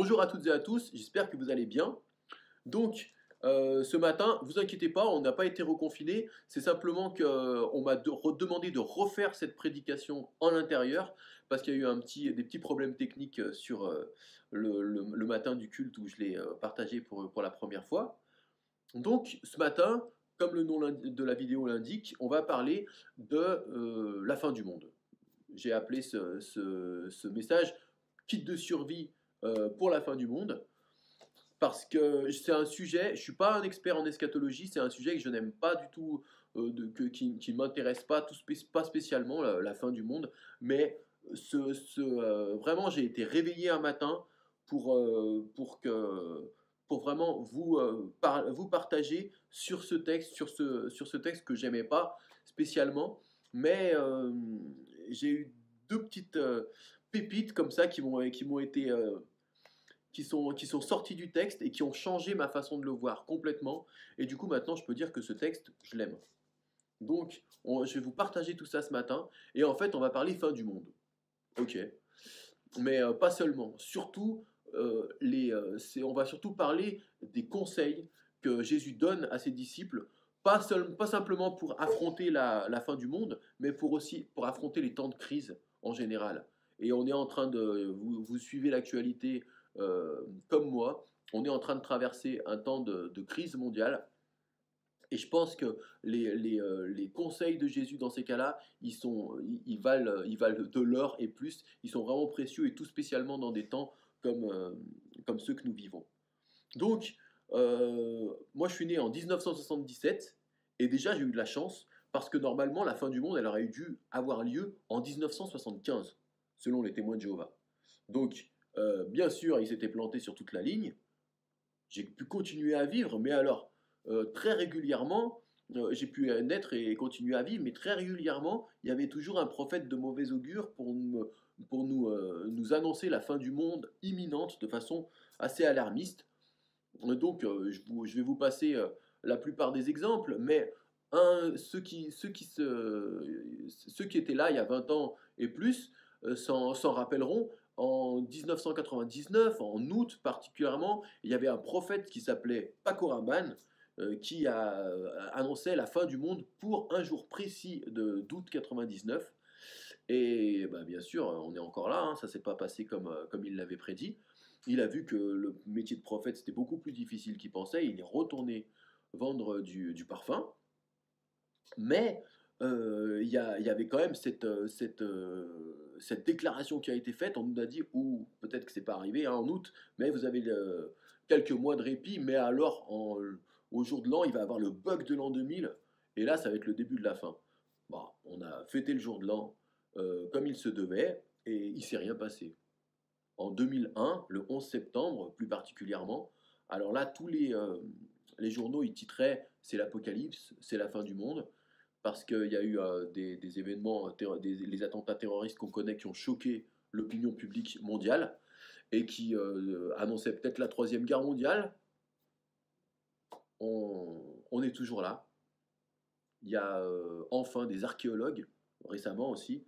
Bonjour à toutes et à tous, j'espère que vous allez bien. Donc, ce matin, vous inquiétez pas, on n'a pas été reconfiné, c'est simplement qu'on m'a demandé de refaire cette prédication en intérieur, parce qu'il y a eu des petits problèmes techniques sur le matin du culte où je l'ai partagé pour la première fois. Donc, ce matin, comme le nom de la vidéo l'indique, on va parler de la fin du monde. J'ai appelé ce message kit de survie pour la fin du monde parce que c'est un sujet, je ne suis pas un expert en eschatologie, c'est un sujet que je n'aime pas du tout, qui ne m'intéresse pas, pas spécialement, la fin du monde, mais vraiment j'ai été réveillé un matin pour vraiment vous partager sur ce texte, sur ce texte que j'aimais pas spécialement, mais j'ai eu deux petites pépites comme ça qui m'ont été qui sont sortis du texte et qui ont changé ma façon de le voir complètement. Et du coup, maintenant, je peux dire que ce texte, je l'aime. Donc, je vais vous partager tout ça ce matin. Et en fait, on va parler fin du monde. Ok. Mais pas seulement. Surtout, on va surtout parler des conseils que Jésus donne à ses disciples. Pas simplement pour affronter la fin du monde, mais pour affronter les temps de crise en général. Et on est en train vous suivez l'actualité comme moi, on est en train de traverser un temps de crise mondiale. Et je pense que les conseils de Jésus dans ces cas-là, ils valent de l'or et plus. Ils sont vraiment précieux et tout spécialement dans des temps comme ceux que nous vivons. Donc, moi je suis né en 1977 et déjà j'ai eu de la chance parce que normalement la fin du monde elle aurait dû avoir lieu en 1975 selon les témoins de Jéhovah. Donc, bien sûr, ils s'étaient plantés sur toute la ligne. J'ai pu continuer à vivre, mais alors, très régulièrement, j'ai pu naître et continuer à vivre, mais très régulièrement, il y avait toujours un prophète de mauvais augure pour nous annoncer la fin du monde imminente de façon assez alarmiste. Donc, je vais vous passer la plupart des exemples, mais ceux qui étaient là il y a 20 ans et plus s'en rappelleront. En 1999, en août particulièrement, il y avait un prophète qui s'appelait Paco Rabanne qui annonçait la fin du monde pour un jour précis d'août 99. Et bah, bien sûr, on est encore là, hein, ça ne s'est pas passé comme il l'avait prédit. Il a vu que le métier de prophète, c'était beaucoup plus difficile qu'il pensait. Il est retourné vendre du parfum. Mais il y avait quand même cette déclaration qui a été faite. On nous a dit, ou peut-être que c'est pas arrivé hein, en août, mais vous avez quelques mois de répit. Mais alors, au jour de l'an, il va y avoir le bug de l'an 2000. Et là, ça va être le début de la fin. Bon, on a fêté le jour de l'an comme il se devait, et il s'est rien passé. En 2001, le 11 septembre plus particulièrement, alors là, les journaux, ils titraient «C'est l'apocalypse, c'est la fin du monde», parce qu'il y a eu des événements, les attentats terroristes qu'on connaît qui ont choqué l'opinion publique mondiale et qui annonçaient peut-être la troisième guerre mondiale. On est toujours là. Il y a enfin des archéologues, récemment aussi,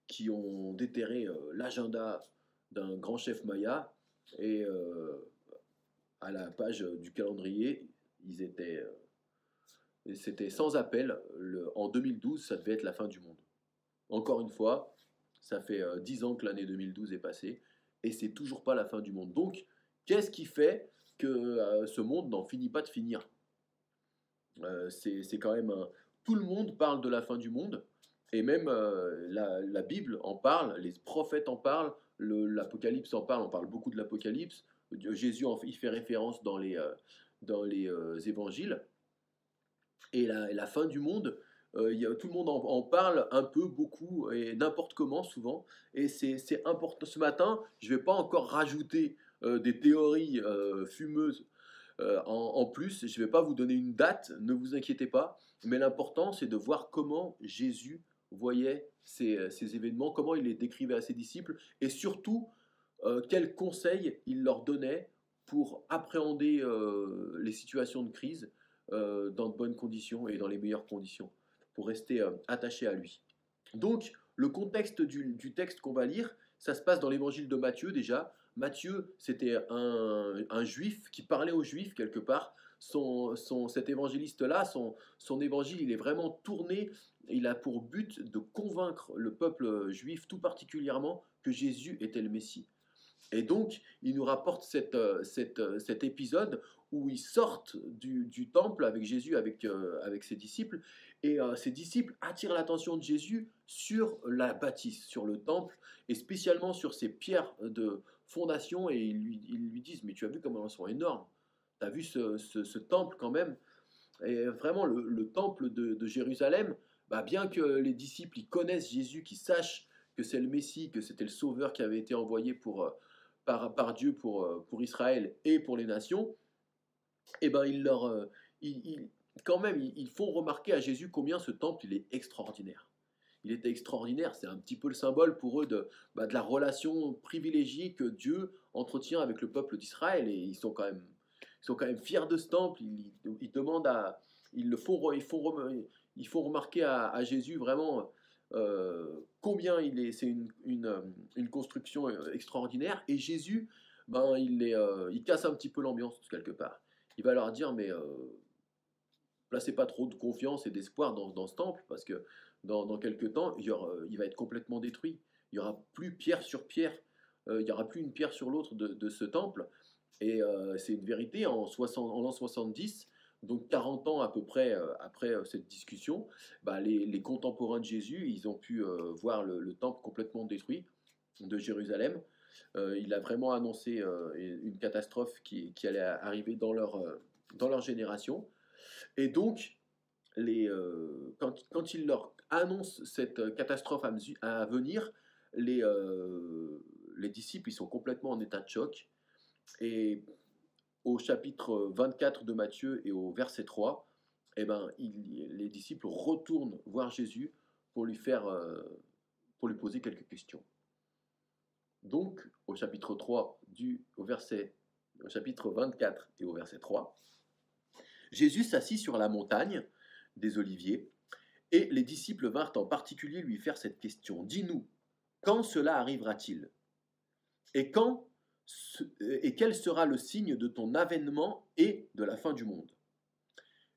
qui ont déterré l'agenda d'un grand chef maya et à la page du calendrier, c'était sans appel. En 2012, ça devait être la fin du monde. Encore une fois, ça fait 10 ans que l'année 2012 est passée et c'est toujours pas la fin du monde. Donc, qu'est-ce qui fait que ce monde n'en finit pas de finir? C'est quand même tout le monde parle de la fin du monde et même la Bible en parle, les prophètes en parlent, l'Apocalypse en parle, on parle beaucoup de l'Apocalypse. Jésus y fait référence dans les évangiles. Et la fin du monde, tout le monde en parle un peu, beaucoup, et n'importe comment souvent. Et c'est important. Ce matin, je ne vais pas encore rajouter des théories fumeuses en plus. Je ne vais pas vous donner une date, ne vous inquiétez pas. Mais l'important, c'est de voir comment Jésus voyait ces événements, comment il les décrivait à ses disciples, et surtout, quels conseils il leur donnait pour appréhender les situations de crise dans de bonnes conditions et dans les meilleures conditions, pour rester attaché à lui. Donc, le contexte du texte qu'on va lire, ça se passe dans l'évangile de Matthieu déjà, Matthieu, c'était un juif qui parlait aux juifs quelque part. Cet évangéliste-là, son évangile, il est vraiment tourné, il a pour but de convaincre le peuple juif tout particulièrement que Jésus était le Messie. Et donc, il nous rapporte cet épisode où ils sortent du temple avec Jésus, avec ses disciples, et ses disciples attirent l'attention de Jésus sur la bâtisse, sur le temple, et spécialement sur ses pierres de fondation, et ils lui disent, mais tu as vu comment elles sont énormes, tu as vu ce temple quand même, et vraiment le temple de Jérusalem, bah, bien que les disciples ils connaissent Jésus, qu'ils sachent que c'est le Messie, que c'était le Sauveur qui avait été envoyé par Dieu pour Israël et pour les nations, et ben quand même, ils font remarquer à Jésus combien ce temple il est extraordinaire. Il était extraordinaire, c'est un petit peu le symbole pour eux de la relation privilégiée que Dieu entretient avec le peuple d'Israël, et ils sont quand même fiers de ce temple, ils demandent ils font remarquer à Jésus vraiment combien c'est une construction extraordinaire, et Jésus, ben, il casse un petit peu l'ambiance quelque part. Il va leur dire, mais placez pas trop de confiance et d'espoir dans ce temple, parce que dans quelques temps, il va être complètement détruit. Il n'y aura plus pierre sur pierre, il n'y aura plus une pierre sur l'autre de ce temple, et c'est une vérité, en l'an 70, donc 40 ans à peu près après cette discussion, bah, les contemporains de Jésus, ils ont pu voir le temple complètement détruit de Jérusalem. Il a vraiment annoncé une catastrophe qui allait arriver dans leur génération. Et donc, quand il leur annonce cette catastrophe à venir, les disciples ils sont complètement en état de choc. Et au chapitre 24 de Matthieu et au verset 3, eh ben, les disciples retournent voir Jésus pour lui poser quelques questions. Donc, au chapitre 24 et au verset 3, Jésus s'assit sur la montagne des Oliviers, et les disciples vinrent en particulier lui faire cette question. Dis-nous, quand cela arrivera-t-il? Et quel sera le signe de ton avènement et de la fin du monde?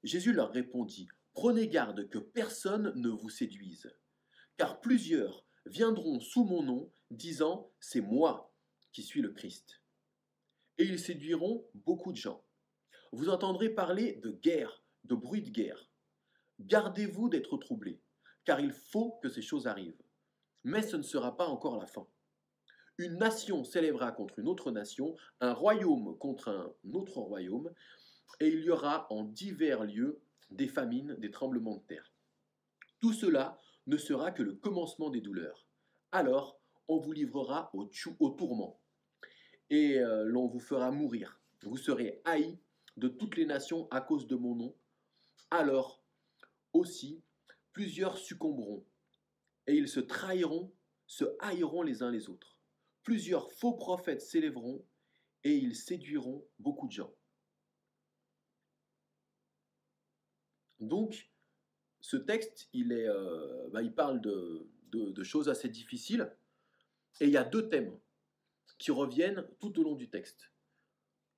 Jésus leur répondit, prenez garde que personne ne vous séduise, car plusieurs viendront sous mon nom, disant, c'est moi qui suis le Christ. Et ils séduiront beaucoup de gens. Vous entendrez parler de guerre, de bruit de guerre. Gardez-vous d'être troublés, car il faut que ces choses arrivent. Mais ce ne sera pas encore la fin. Une nation s'élèvera contre une autre nation, un royaume contre un autre royaume, et il y aura en divers lieux des famines, des tremblements de terre. Tout cela ne sera que le commencement des douleurs. Alors, on vous livrera au tourment, et l'on vous fera mourir. Vous serez haïs de toutes les nations à cause de mon nom. Alors, aussi, plusieurs succomberont, et ils se haïront les uns les autres. Plusieurs faux prophètes s'élèveront, et ils séduiront beaucoup de gens. Donc, ce texte, il parle de choses assez difficiles, et il y a deux thèmes qui reviennent tout au long du texte.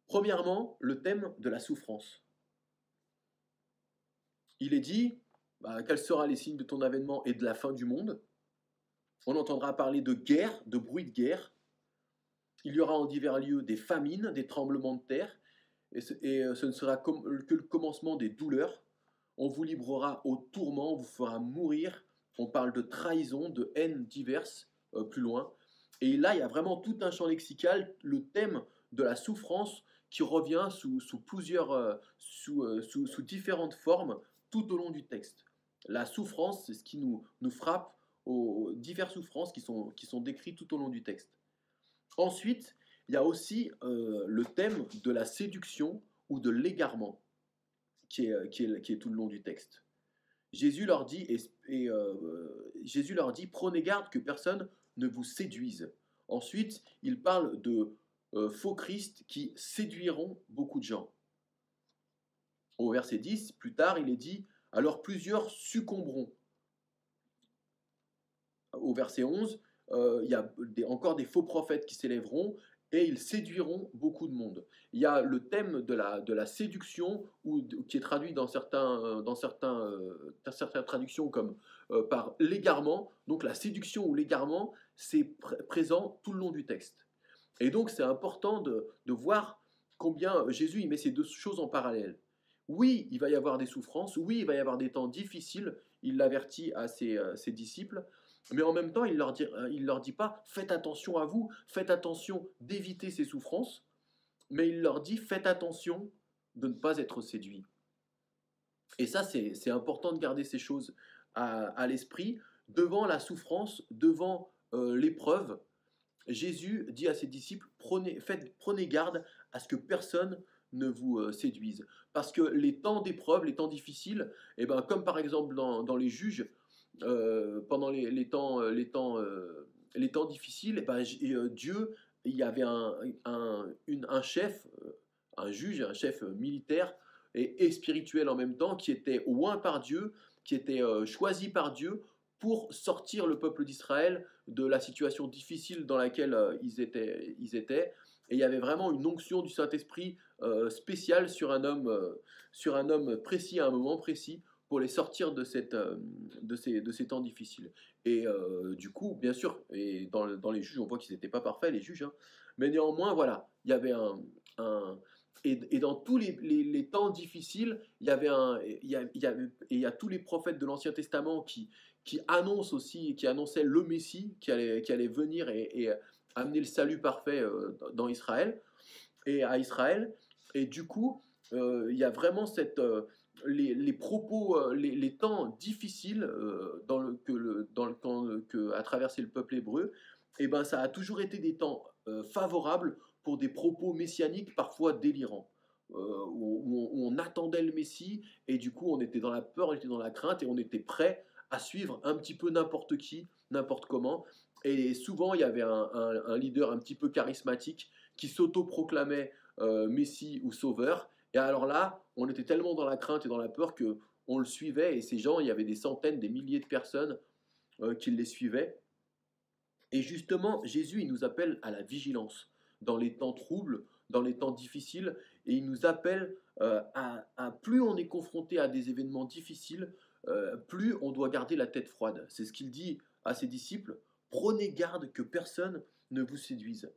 Premièrement, le thème de la souffrance. Il est dit, quels seront les signes de ton avènement et de la fin du monde? On entendra parler de guerre, de bruit de guerre. Il y aura en divers lieux des famines, des tremblements de terre, et ce ne sera que le commencement des douleurs. On vous livrera au tourment, on vous fera mourir. On parle de trahison, de haine diverses, plus loin. Et là, il y a vraiment tout un champ lexical, le thème de la souffrance qui revient sous différentes formes tout au long du texte. La souffrance, c'est ce qui nous frappe aux diverses souffrances qui sont décrites tout au long du texte. Ensuite, il y a aussi le thème de la séduction ou de l'égarement qui est tout le long du texte. Jésus leur dit, prenez garde que personne ne vous séduise. Ensuite, il parle de faux Christ qui séduiront beaucoup de gens. Au verset 10, plus tard, il est dit, alors plusieurs succomberont. Au verset 11, il y a encore des faux prophètes qui s'élèveront, et ils séduiront beaucoup de monde. Il y a le thème de la séduction, qui est traduit dans certaines traductions comme par l'égarement. Donc la séduction ou l'égarement, c'est présent tout le long du texte. Et donc c'est important de voir combien Jésus il met ces deux choses en parallèle. Oui, il va y avoir des souffrances, oui, il va y avoir des temps difficiles, il l'avertit à ses disciples, mais en même temps, il leur dit pas faites attention à vous, faites attention d'éviter ces souffrances, mais il leur dit faites attention de ne pas être séduit. Et ça, c'est important de garder ces choses à l'esprit. Devant la souffrance, devant l'épreuve, Jésus dit à ses disciples prenez garde à ce que personne ne vous séduise. Parce que les temps d'épreuve, les temps difficiles, eh ben, comme par exemple dans les juges, pendant les temps difficiles, eh ben, Dieu, il y avait un chef, un juge, un chef militaire et spirituel en même temps, qui était oint par Dieu, qui était choisi par Dieu pour sortir le peuple d'Israël de la situation difficile dans laquelle ils étaient. Et il y avait vraiment une onction du Saint-Esprit spéciale sur un homme précis à un moment précis pour les sortir de ces temps difficiles. Et du coup, bien sûr, et dans les juges, on voit qu'ils n'étaient pas parfaits, les juges, hein, mais néanmoins, voilà, il y avait un et dans tous les temps difficiles, il y a tous les prophètes de l'Ancien Testament qui annoncent aussi, qui annonçaient le Messie qui allait venir et amener le salut parfait dans Israël et à Israël. Et du coup, il y a vraiment les propos, les temps difficiles que a traversé le peuple hébreu, et ben ça a toujours été des temps favorables pour des propos messianiques parfois délirants. Où on attendait le Messie et du coup on était dans la peur, on était dans la crainte et on était prêt à suivre un petit peu n'importe qui, n'importe comment. Et souvent il y avait un leader un petit peu charismatique qui s'auto-proclamait Messie ou Sauveur. Et alors là, on était tellement dans la crainte et dans la peur que on le suivait. Et ces gens, il y avait des centaines, des milliers de personnes qui les suivaient. Et justement, Jésus, il nous appelle à la vigilance dans les temps troubles, dans les temps difficiles, et il nous appelle à plus on est confronté à des événements difficiles, plus on doit garder la tête froide. C'est ce qu'il dit à ses disciples, prenez garde que personne ne vous séduise.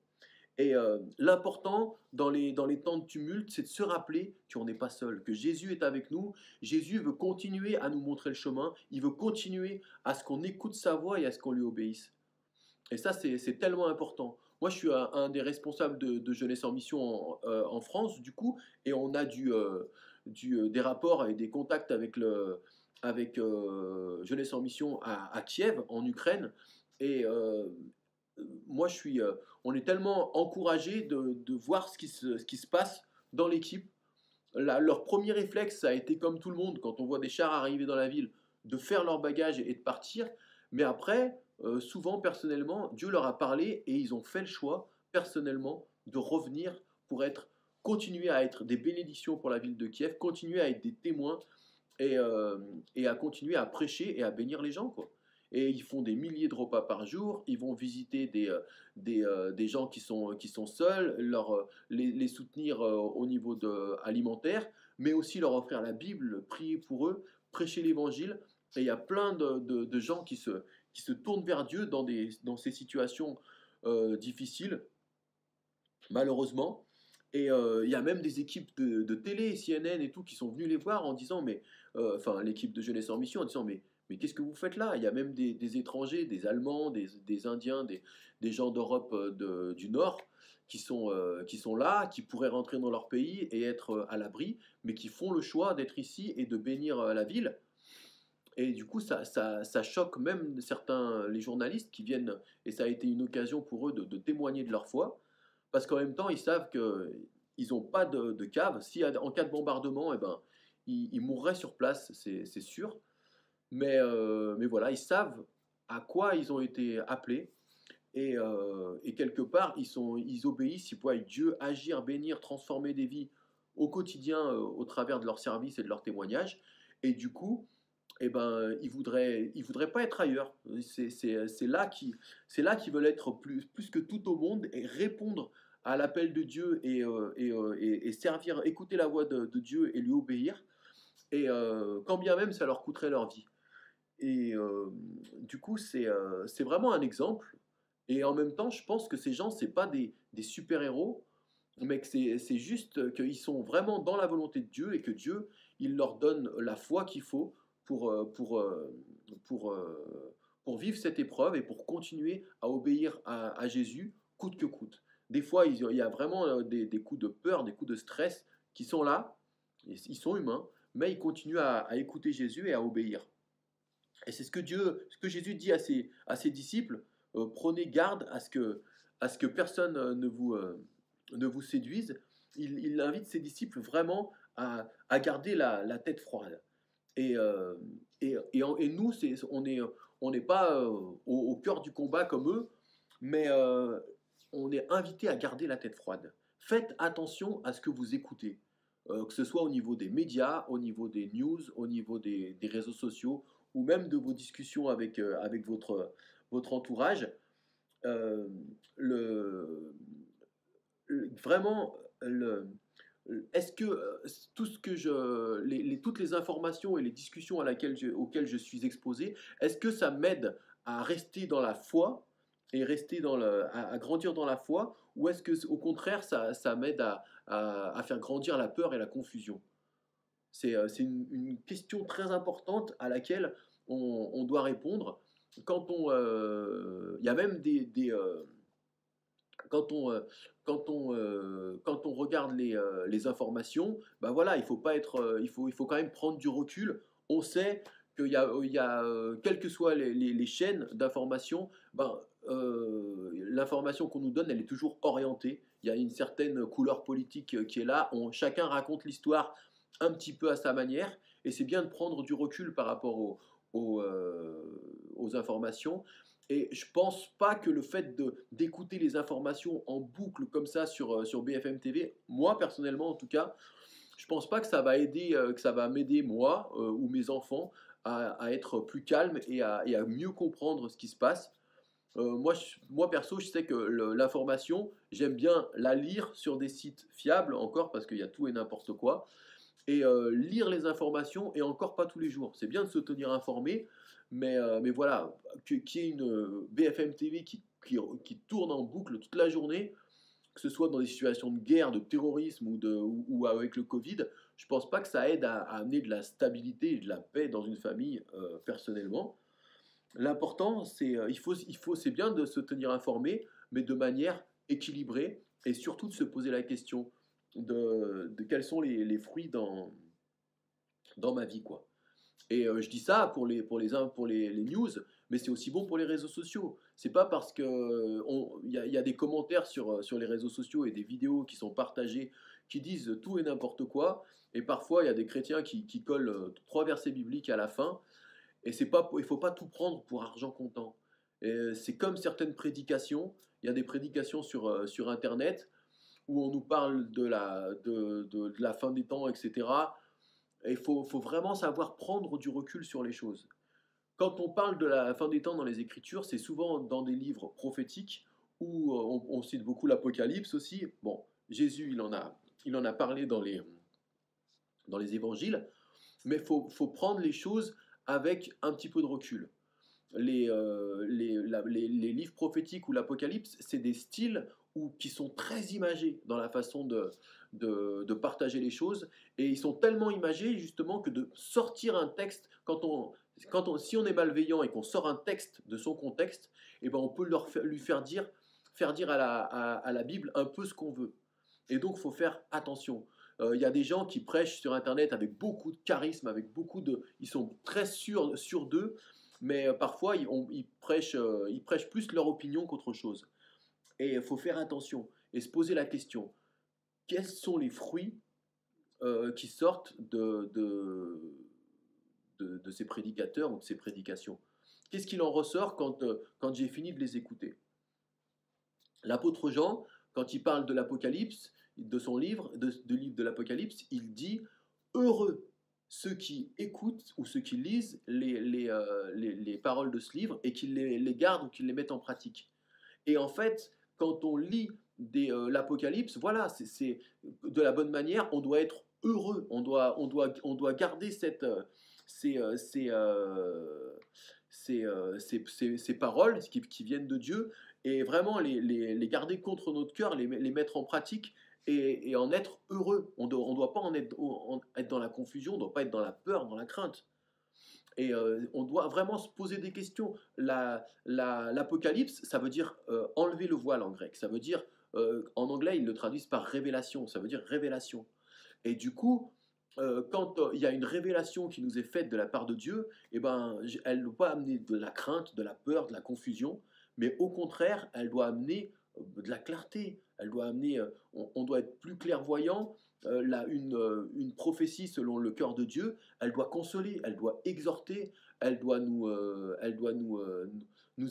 Et l'important dans les temps de tumulte, c'est de se rappeler qu'on n'est pas seul, que Jésus est avec nous. Jésus veut continuer à nous montrer le chemin, il veut continuer à ce qu'on écoute sa voix et à ce qu'on lui obéisse. Et ça, c'est tellement important. Moi, je suis un des responsables de Jeunesse en Mission en France, du coup, et on a des rapports et des contacts avec Jeunesse en Mission à Kiev, en Ukraine. Et moi, on est tellement encouragé de voir ce qui se passe dans l'équipe. Leur premier réflexe, ça a été comme tout le monde, quand on voit des chars arriver dans la ville, de faire leur bagage et de partir. Mais après, souvent, personnellement, Dieu leur a parlé et ils ont fait le choix, personnellement, de revenir pour continuer à être des bénédictions pour la ville de Kiev, continuer à être des témoins et à continuer à prêcher et à bénir les gens, quoi. Et ils font des milliers de repas par jour, ils vont visiter des gens qui sont seuls, les soutenir au niveau alimentaire, mais aussi leur offrir la Bible, prier pour eux, prêcher l'évangile. Et il y a plein de gens qui se tournent vers Dieu dans ces situations difficiles, malheureusement. Et il y a même des équipes de télé, CNN et tout, qui sont venus les voir en disant, enfin l'équipe de Jeunesse en Mission, en disant, mais qu'est-ce que vous faites là? Il y a même des étrangers, des Allemands, des Indiens, des gens d'Europe du Nord qui sont là, qui pourraient rentrer dans leur pays et être à l'abri, mais qui font le choix d'être ici et de bénir la ville. Et du coup, ça choque même les journalistes qui viennent, et ça a été une occasion pour eux de témoigner de leur foi, parce qu'en même temps, ils savent qu'ils n'ont pas de cave. Si en cas de bombardement, eh ben, ils mourraient sur place, c'est sûr. Mais voilà, ils savent à quoi ils ont été appelés, et quelque part, ils obéissent, ils voient Dieu agir, bénir, transformer des vies au quotidien au travers de leur service et de leur témoignage. Et du coup, eh ben, ils voudraient pas être ailleurs. C'est là qu'ils veulent être plus que tout au monde et répondre à l'appel de Dieu et servir, écouter la voix de Dieu et lui obéir, et quand bien même ça leur coûterait leur vie. Et du coup, c'est vraiment un exemple. Et en même temps, je pense que ces gens, c'est pas des super-héros, mais que c'est juste qu'ils sont vraiment dans la volonté de Dieu et que Dieu, il leur donne la foi qu'il faut pour, euh, pour, euh, pour, euh, pour vivre cette épreuve et pour continuer à obéir à Jésus coûte que coûte. Des fois, il y a vraiment des coups de peur, des coups de stress qui sont là, ils sont humains, mais ils continuent à écouter Jésus et à obéir. Et c'est ce que Jésus dit à ses disciples, prenez garde à ce que personne ne vous séduise. Il invite ses disciples vraiment à garder la tête froide. Et, euh, et nous, on n'est pas au cœur du combat comme eux, mais on est invité à garder la tête froide. Faites attention à ce que vous écoutez, que ce soit au niveau des médias, au niveau des news, au niveau des réseaux sociaux, ou même de vos discussions avec votre entourage. Euh, le, vraiment, est-ce que tout ce que toutes les informations et les discussions auxquelles je suis exposé, est-ce que ça m'aide à rester dans la foi et rester à grandir dans la foi, ou est-ce que au contraire ça m'aide à faire grandir la peur et la confusion? C'est une question très importante à laquelle on doit répondre. Il y a même quand on, euh, quand on regarde les informations, ben voilà, il faut pas être, il faut quand même prendre du recul. On sait il y a quelles que soient les chaînes d'information, ben, l'information qu'on nous donne, elle est toujours orientée. Il y a une certaine couleur politique qui est là. Chacun raconte l'histoire un petit peu à sa manière, et c'est bien de prendre du recul par rapport aux informations. Et je pense pas que le fait d'écouter les informations en boucle comme ça sur BFM TV, moi personnellement en tout cas, je pense pas que ça va aider, que ça va m'aider moi ou mes enfants à être plus calme et à mieux comprendre ce qui se passe. Moi perso, je sais que l'information, j'aime bien la lire sur des sites fiables encore parce qu'il y a tout et n'importe quoi. Et lire les informations, et encore pas tous les jours. C'est bien de se tenir informé, mais voilà, qu'il y ait une BFM TV qui tourne en boucle toute la journée, que ce soit dans des situations de guerre, de terrorisme ou avec le Covid, je pense pas que ça aide à amener de la stabilité et de la paix dans une famille, personnellement. L'important, c'est bien de se tenir informé, mais de manière équilibrée, et surtout de se poser la question de quels sont les fruits dans ma vie, quoi. Et je dis ça pour les news, mais c'est aussi bon pour les réseaux sociaux. C'est pas parce que il y a des commentaires sur les réseaux sociaux et des vidéos qui sont partagées qui disent tout et n'importe quoi. Et parfois, il y a des chrétiens qui collent trois versets bibliques à la fin. Et il faut pas tout prendre pour argent comptant. Et c'est comme certaines prédications. Il y a des prédications sur Internet où on nous parle de la fin des temps, etc. Et faut vraiment savoir prendre du recul sur les choses. Quand on parle de la fin des temps dans les Écritures, c'est souvent dans des livres prophétiques où on cite beaucoup l'Apocalypse aussi. Bon, Jésus, il en a parlé dans les évangiles, mais faut prendre les choses avec un petit peu de recul. Les livres prophétiques ou l'Apocalypse, c'est des styles qui sont très imagés dans la façon de partager les choses. Et ils sont tellement imagés justement que de sortir un texte, si on est malveillant et qu'on sort un texte de son contexte, eh ben on peut lui faire dire à la Bible un peu ce qu'on veut. Et donc il faut faire attention. Il y a des gens qui prêchent sur Internet avec beaucoup de charisme, ils sont très sûrs d'eux, mais parfois ils prêchent plus leur opinion qu'autre chose. Et il faut faire attention et se poser la question, quels sont les fruits qui sortent de ces prédicateurs ou de ces prédications? Qu'est-ce qu'il en ressort quand j'ai fini de les écouter? L'apôtre Jean, quand il parle de l'Apocalypse, de son livre, livre de l'Apocalypse, il dit heureux ceux qui écoutent ou ceux qui lisent les paroles de ce livre et qui les gardent ou qui les mettent en pratique. Et en fait, quand on lit l'Apocalypse, voilà, c'est de la bonne manière, on doit être heureux, on doit garder ces paroles qui viennent de Dieu et vraiment les garder contre notre cœur, les mettre en pratique et en être heureux. On doit pas être dans la confusion, on ne doit pas être dans la peur, dans la crainte. Et on doit vraiment se poser des questions. L'Apocalypse, ça veut dire enlever le voile en grec. Ça veut dire, en anglais, ils le traduisent par révélation. Ça veut dire révélation. Et du coup, quand il y a une révélation qui nous est faite de la part de Dieu, eh ben, elle ne doit pas amener de la crainte, de la peur, de la confusion, mais au contraire, elle doit amener de la clarté. Elle doit amener, on doit être plus clairvoyant. Une prophétie selon le cœur de Dieu, elle doit consoler, elle doit exhorter, elle doit nous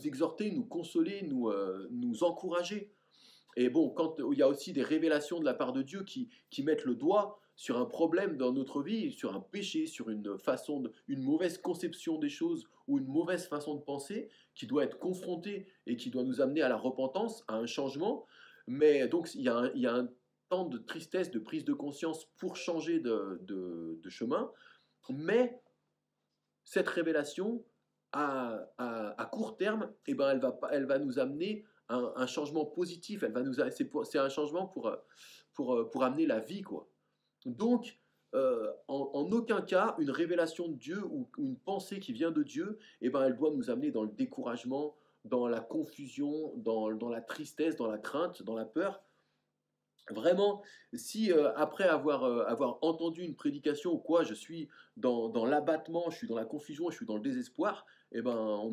exhorter, nous consoler, nous encourager. Et bon, quand il y a aussi des révélations de la part de Dieu qui mettent le doigt sur un problème dans notre vie, sur un péché, sur une mauvaise conception des choses ou une mauvaise façon de penser, qui doit être confrontée et qui doit nous amener à la repentance, à un changement. Mais donc, il y a un temps de tristesse, de prise de conscience pour changer de chemin. Mais cette révélation, à court terme, eh ben, elle va nous amener un changement positif. C'est un changement pour amener la vie, quoi. Donc, en aucun cas, une révélation de Dieu ou une pensée qui vient de Dieu, eh ben, elle doit nous amener dans le découragement, dans la confusion, dans la tristesse, dans la crainte, dans la peur. Vraiment, si après avoir entendu une prédication ou quoi, je suis dans l'abattement, je suis dans la confusion, je suis dans le désespoir, eh ben,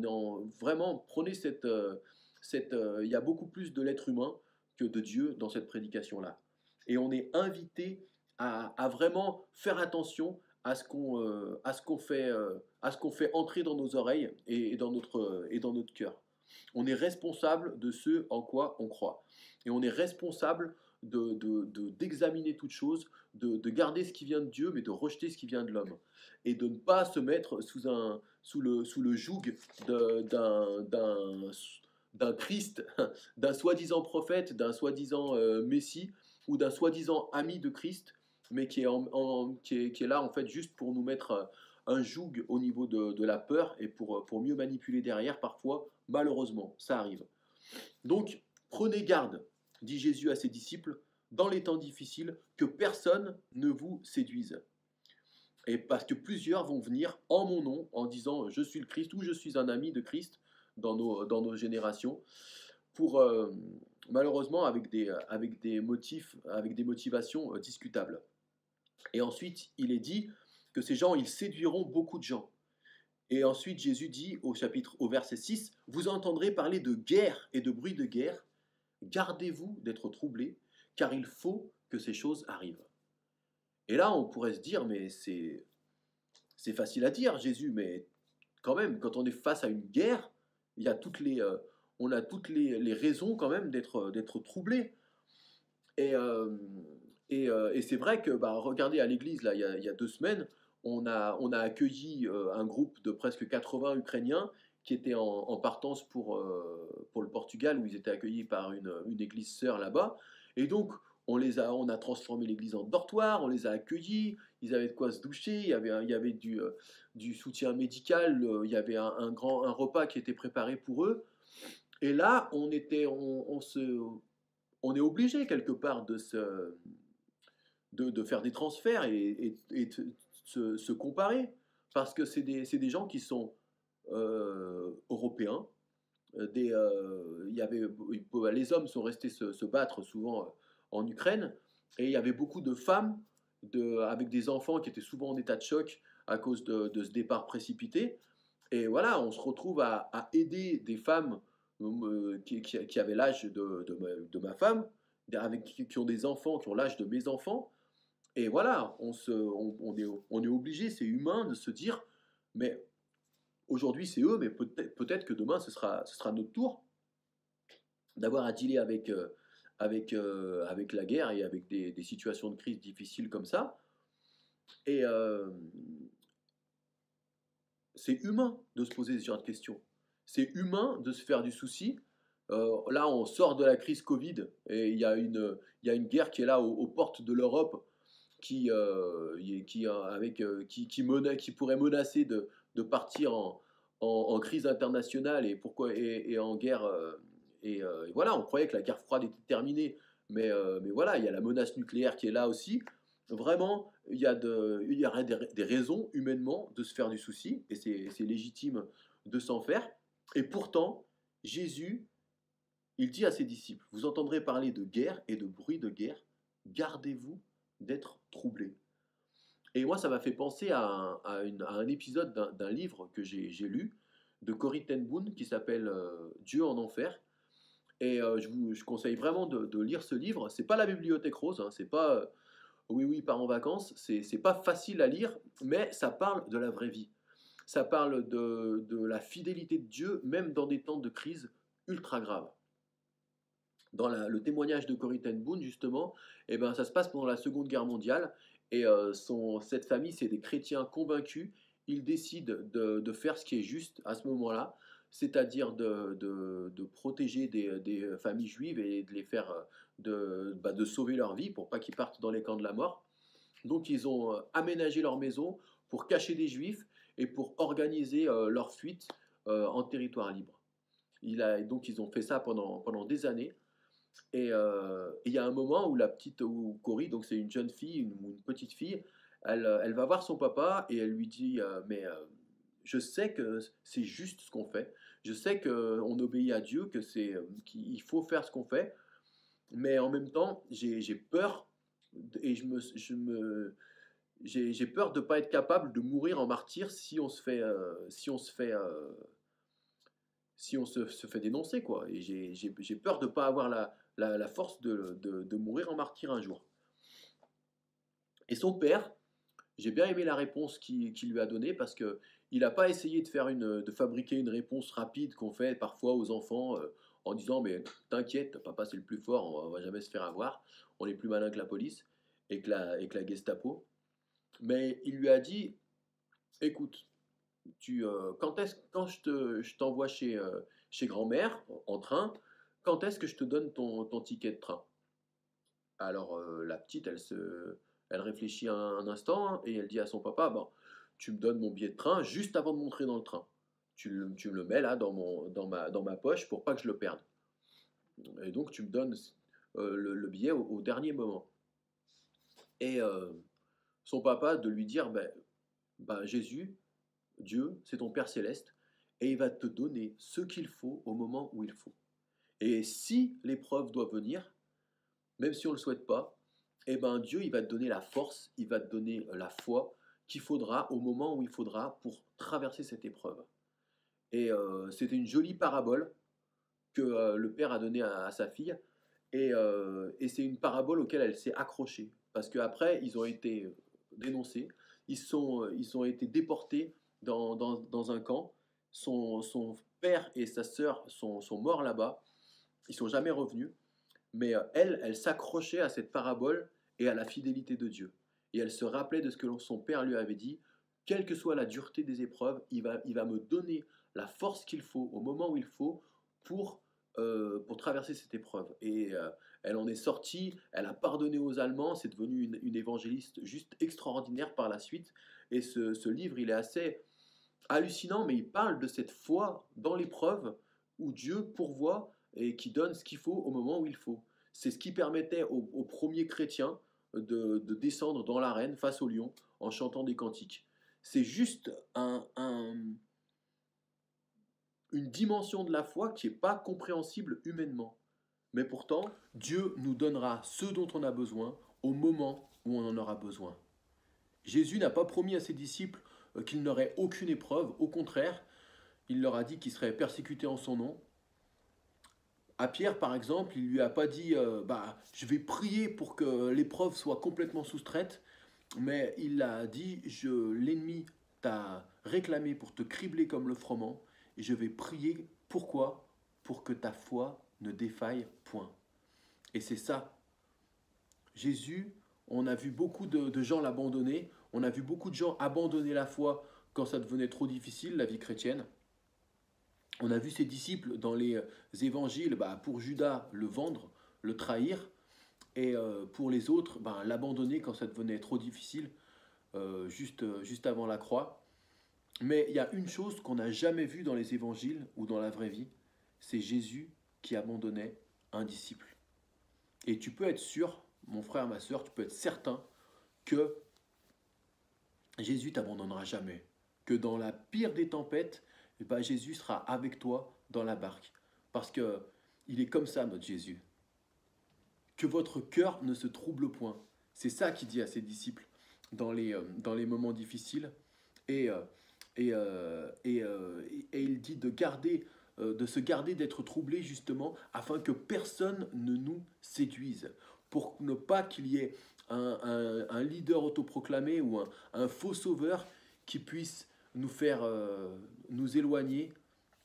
vraiment, prenez il y a beaucoup plus de l'être humain que de Dieu dans cette prédication-là. Et on est invité à vraiment faire attention à ce qu'on fait entrer dans nos oreilles et dans notre cœur. On est responsable de ce en quoi on croit. Et on est responsable d'examiner toute chose, de garder ce qui vient de Dieu, mais de rejeter ce qui vient de l'homme. Et de ne pas se mettre sous le joug d'un Christ, d'un soi-disant prophète, d'un soi-disant Messie, ou d'un soi-disant ami de Christ, mais qui est là en fait juste pour nous mettre un joug au niveau de la peur et pour mieux manipuler derrière parfois, malheureusement, ça arrive. Donc, prenez garde, dit Jésus à ses disciples, dans les temps difficiles, que personne ne vous séduise. Et parce que plusieurs vont venir en mon nom en disant je suis le Christ ou je suis un ami de Christ dans nos générations, pour malheureusement avec des motifs, avec des motivations discutables. Et ensuite, il est dit que ces gens, ils séduiront beaucoup de gens. Et ensuite, Jésus dit au verset 6, vous entendrez parler de guerre et de bruit de guerre. Gardez-vous d'être troublés, car il faut que ces choses arrivent. Et là, on pourrait se dire, mais c'est facile à dire, Jésus, mais quand même, quand on est face à une guerre, il y a on a toutes les raisons quand même d'être troublé. Et c'est vrai que, bah, regardez à l'église, là, il y a 2 semaines, on a accueilli un groupe de presque 80 Ukrainiens qui étaient en partance pour le Portugal, où ils étaient accueillis par une église sœur là-bas. Et donc, on a transformé l'église en dortoir, on les a accueillis, ils avaient de quoi se doucher, il y avait du soutien médical, il y avait un repas qui était préparé pour eux. Et là, on est obligé quelque part de faire des transferts et de se comparer, parce que c'est des gens qui sont européens. Les hommes sont restés se battre souvent en Ukraine, et il y avait beaucoup de femmes avec des enfants qui étaient souvent en état de choc à cause de ce départ précipité. Et voilà, on se retrouve à aider des femmes qui avaient l'âge de ma femme, qui ont des enfants, qui ont l'âge de mes enfants. Et voilà, on est obligé, c'est humain de se dire, mais aujourd'hui c'est eux, mais peut-être que demain ce sera notre tour d'avoir à dealer avec la guerre et avec des situations de crise difficiles comme ça. Et c'est humain de se poser ce genre de questions. C'est humain de se faire du souci Là, on sort de la crise Covid et il y a une guerre qui est là aux portes de l'Europe qui pourrait menacer de partir en crise internationale et en guerre. Et voilà, on croyait que la guerre froide était terminée, mais voilà, il y a la menace nucléaire qui est là aussi. Vraiment, il y aurait des raisons humainement de se faire du souci, et c'est légitime de s'en faire. Et pourtant, Jésus, il dit à ses disciples, vous entendrez parler de guerre et de bruit de guerre, gardez-vous d'être troublés. Et moi, ça m'a fait penser à un épisode d'un livre que j'ai lu de Corrie ten Boom qui s'appelle Dieu en enfer. Et je conseille vraiment de lire ce livre. C'est pas la Bibliothèque Rose, hein, c'est pas oui, oui, part en vacances. C'est pas facile à lire, mais ça parle de la vraie vie. Ça parle de la fidélité de Dieu, même dans des temps de crise ultra graves. Dans le témoignage de Corrie ten Boom, justement, eh ben, ça se passe pendant la Seconde Guerre mondiale. Et cette famille, c'est des chrétiens convaincus. Ils décident de faire ce qui est juste à ce moment-là, c'est-à-dire de protéger des familles juives et de les faire, de sauver leur vie pour pas qu'ils partent dans les camps de la mort. Donc ils ont aménagé leur maison pour cacher des juifs et pour organiser leur fuite en territoire libre. Donc ils ont fait ça pendant des années. Et il y a un moment où où Cory, donc c'est une jeune fille, une petite fille, elle va voir son papa et elle lui dit mais je sais que c'est juste ce qu'on fait, je sais qu'on obéit à Dieu, qu'il faut faire ce qu'on fait, mais en même temps j'ai peur et j'ai peur de ne pas être capable de mourir en martyr si on se fait dénoncer, quoi. Et j'ai peur de ne pas avoir la force de mourir en martyr un jour. Et son père, j'ai bien aimé la réponse qu'il lui a donnée parce que il n'a pas essayé de fabriquer une réponse rapide qu'on fait parfois aux enfants en disant mais t'inquiète, papa c'est le plus fort, on va jamais se faire avoir, on est plus malin que la police et que la Gestapo. Mais il lui a dit écoute, quand je t'envoie chez grand-mère en train, quand est-ce que je te donne ton ticket de train? Alors la petite, elle réfléchit un instant hein, et elle dit à son papa, bon, tu me donnes mon billet de train juste avant de montrer dans le train. Tu me le mets là dans ma poche pour pas que je le perde. Et donc tu me donnes le billet au dernier moment. Et son papa de lui dire, ben, Jésus, Dieu, c'est ton Père céleste, et il va te donner ce qu'il faut au moment où il faut. Et si l'épreuve doit venir, même si on ne le souhaite pas, eh ben Dieu, il va te donner la force, il va te donner la foi qu'il faudra au moment où il faudra pour traverser cette épreuve. Et c'était une jolie parabole que le père a donnée à sa fille, et c'est une parabole auquel elle s'est accrochée, parce qu'après, ils ont été dénoncés, ils ont été déportés dans un camp, son père et sa sœur sont morts là-bas, ils sont jamais revenus, mais elle s'accrochait à cette parabole et à la fidélité de Dieu. Et elle se rappelait de ce que son père lui avait dit, quelle que soit la dureté des épreuves, il va me donner la force qu'il faut au moment où il faut pour traverser cette épreuve. Et elle en est sortie, elle a pardonné aux Allemands, c'est devenu une évangéliste juste extraordinaire par la suite. Et ce livre, il est assez hallucinant, mais il parle de cette foi dans l'épreuve où Dieu pourvoit et qui donne ce qu'il faut au moment où il faut. C'est ce qui permettait aux premiers chrétiens de descendre dans l'arène face au lion en chantant des cantiques. C'est juste une dimension de la foi qui n'est pas compréhensible humainement. Mais pourtant, Dieu nous donnera ce dont on a besoin au moment où on en aura besoin. Jésus n'a pas promis à ses disciples qu'il n'aurait aucune épreuve, au contraire, il leur a dit qu'il serait persécuté en son nom. À Pierre, par exemple, il lui a pas dit je vais prier pour que l'épreuve soit complètement soustraite, mais il a dit l'ennemi t'a réclamé pour te cribler comme le froment, et je vais prier pourquoi? Pour que ta foi ne défaille point. Et c'est ça. Jésus, on a vu beaucoup de gens l'abandonner, on a vu beaucoup de gens abandonner la foi quand ça devenait trop difficile, la vie chrétienne. On a vu ses disciples dans les évangiles, pour Judas, le vendre, le trahir, et pour les autres, l'abandonner quand ça devenait trop difficile, juste avant la croix. Mais il y a une chose qu'on n'a jamais vue dans les évangiles ou dans la vraie vie, c'est Jésus qui abandonnait un disciple. Et tu peux être sûr, mon frère, ma soeur, tu peux être certain que Jésus t'abandonnera jamais. Que dans la pire des tempêtes, Jésus sera avec toi dans la barque. Parce que il est comme ça, notre Jésus. Que votre cœur ne se trouble point. C'est ça qu'il dit à ses disciples dans les moments difficiles. Et, euh, et il dit de se garder d'être troublé justement afin que personne ne nous séduise. Pour ne pas qu'il y ait un leader autoproclamé ou un faux sauveur qui puisse nous faire nous éloigner,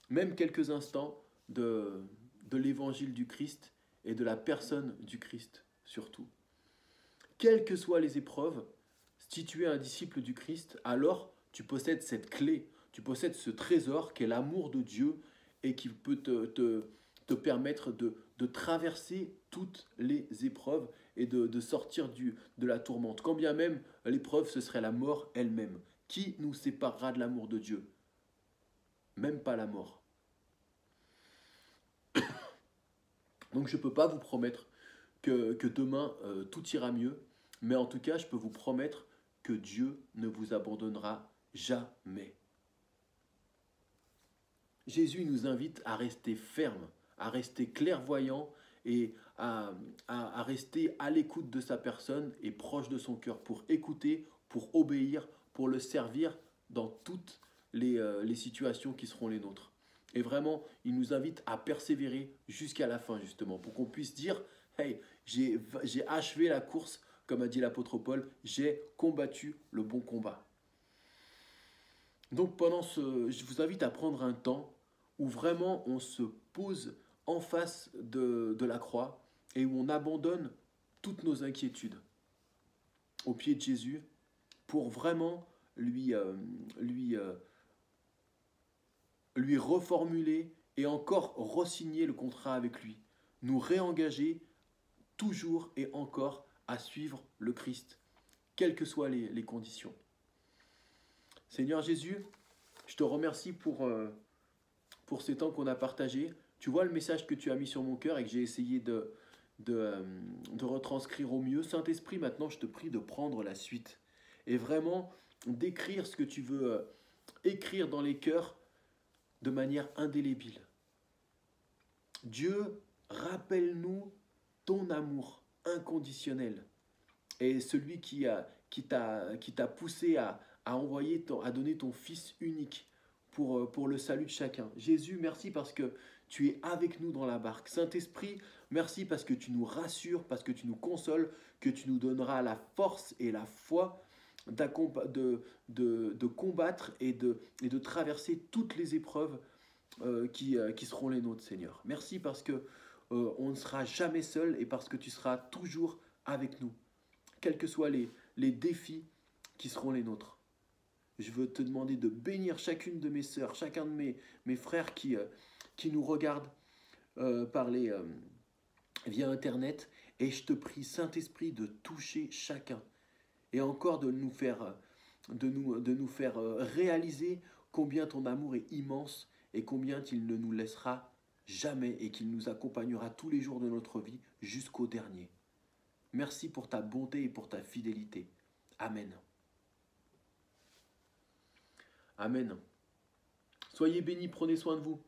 même quelques instants, de l'évangile du Christ et de la personne du Christ surtout. Quelles que soient les épreuves, si tu es un disciple du Christ, alors tu possèdes cette clé, tu possèdes ce trésor qui est l'amour de Dieu et qui peut te permettre de traverser toutes les épreuves et de sortir de la tourmente. Quand bien même l'épreuve, ce serait la mort elle-même. Qui nous séparera de l'amour de Dieu? Même pas la mort. Donc je ne peux pas vous promettre que demain tout ira mieux, mais en tout cas je peux vous promettre que Dieu ne vous abandonnera jamais. Jésus nous invite à rester ferme, à rester clairvoyant et à rester à l'écoute de sa personne et proche de son cœur pour écouter, pour obéir, pour le servir dans toutes les situations qui seront les nôtres. Et vraiment, il nous invite à persévérer jusqu'à la fin, justement, pour qu'on puisse dire, hey, j'ai achevé la course, comme a dit l'apôtre Paul, j'ai combattu le bon combat. Donc je vous invite à prendre un temps où vraiment on se pose en face de la croix et où on abandonne toutes nos inquiétudes au pied de Jésus pour vraiment lui reformuler et encore re-signer le contrat avec lui, nous réengager toujours et encore à suivre le Christ, quelles que soient les conditions. Seigneur Jésus, je te remercie pour ces temps qu'on a partagés. Tu vois le message que tu as mis sur mon cœur et que j'ai essayé de retranscrire au mieux. Saint-Esprit, maintenant, je te prie de prendre la suite et vraiment d'écrire ce que tu veux écrire dans les cœurs de manière indélébile. Dieu, rappelle-nous ton amour inconditionnel et celui qui t'a poussé à donner ton Fils unique pour le salut de chacun. Jésus, merci parce que tu es avec nous dans la barque. Saint-Esprit, merci parce que tu nous rassures, parce que tu nous consoles, que tu nous donneras la force et la foi de combattre et de traverser toutes les épreuves qui seront les nôtres, Seigneur. Merci parce que on ne sera jamais seul et parce que tu seras toujours avec nous, quels que soient les défis qui seront les nôtres. Je veux te demander de bénir chacune de mes sœurs, chacun de mes frères qui nous regardent via Internet. Et je te prie, Saint-Esprit, de toucher chacun. Et encore de nous faire réaliser combien ton amour est immense et combien il ne nous laissera jamais et qu'il nous accompagnera tous les jours de notre vie jusqu'au dernier. Merci pour ta bonté et pour ta fidélité. Amen. Amen. Soyez bénis, prenez soin de vous.